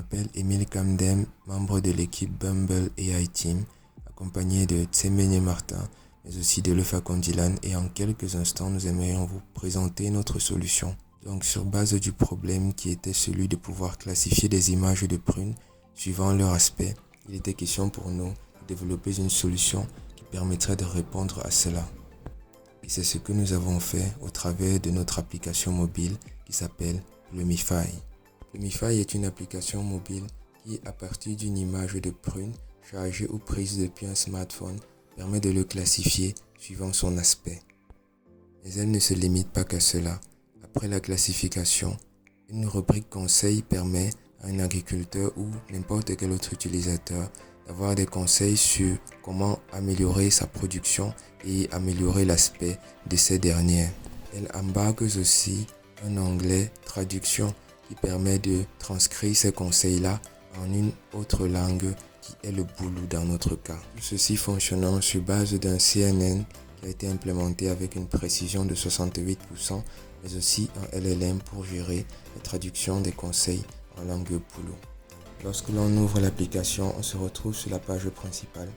m'appelle Emile Kamdem, membre de l'équipe Bumble AI Team, accompagné de Tsemenye Martin, mais aussi de Lefa Kondilan, et en quelques instants, nous aimerions vous présenter notre solution. Donc, sur base du problème qui était celui de pouvoir classifier des images de prunes suivant leur aspect, il était question pour nous de développer une solution qui permettrait de répondre à cela. Et c'est ce que nous avons fait au travers de notre application mobile qui s'appelle Plumify. Plumify est une application mobile qui, à partir d'une image de prune chargée ou prise depuis un smartphone, permet de le classifier suivant son aspect. Mais elle ne se limite pas qu'à cela. Après la classification, une rubrique conseil permet à un agriculteur ou n'importe quel autre utilisateur d'avoir des conseils sur comment améliorer sa production et améliorer l'aspect de ces dernières. Elle embarque aussi un onglet traduction qui permet de transcrire ces conseils-là en une autre langue qui est le Boulou dans notre cas. Tout ceci fonctionnant sur base d'un CNN qui a été implémenté avec une précision de 68%, mais aussi un LLM pour gérer la traduction des conseils en langue Boulou. Lorsque l'on ouvre l'application, on se retrouve sur la page principale.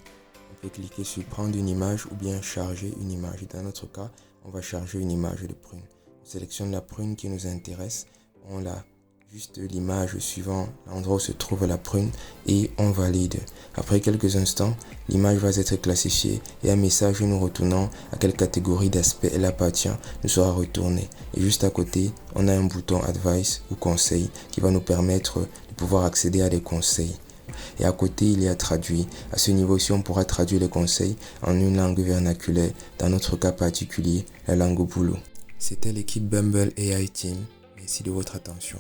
On peut cliquer sur prendre une image ou bien charger une image. Dans notre cas, on va charger une image de prune. On sélectionne la prune qui nous intéresse. On a juste l'image suivant l'endroit où se trouve la prune et on valide. Après quelques instants, l'image va être classifiée et un message nous retournant à quelle catégorie d'aspect elle appartient nous sera retourné. Et juste à côté, on a un bouton Advice ou Conseil qui va nous permettre de pouvoir accéder à des conseils. Et à côté, il y a traduit. À ce niveau-ci, on pourra traduire les conseils en une langue vernaculaire, dans notre cas particulier, la langue Boulou. C'était l'équipe Bumble AI Team. Merci de votre attention.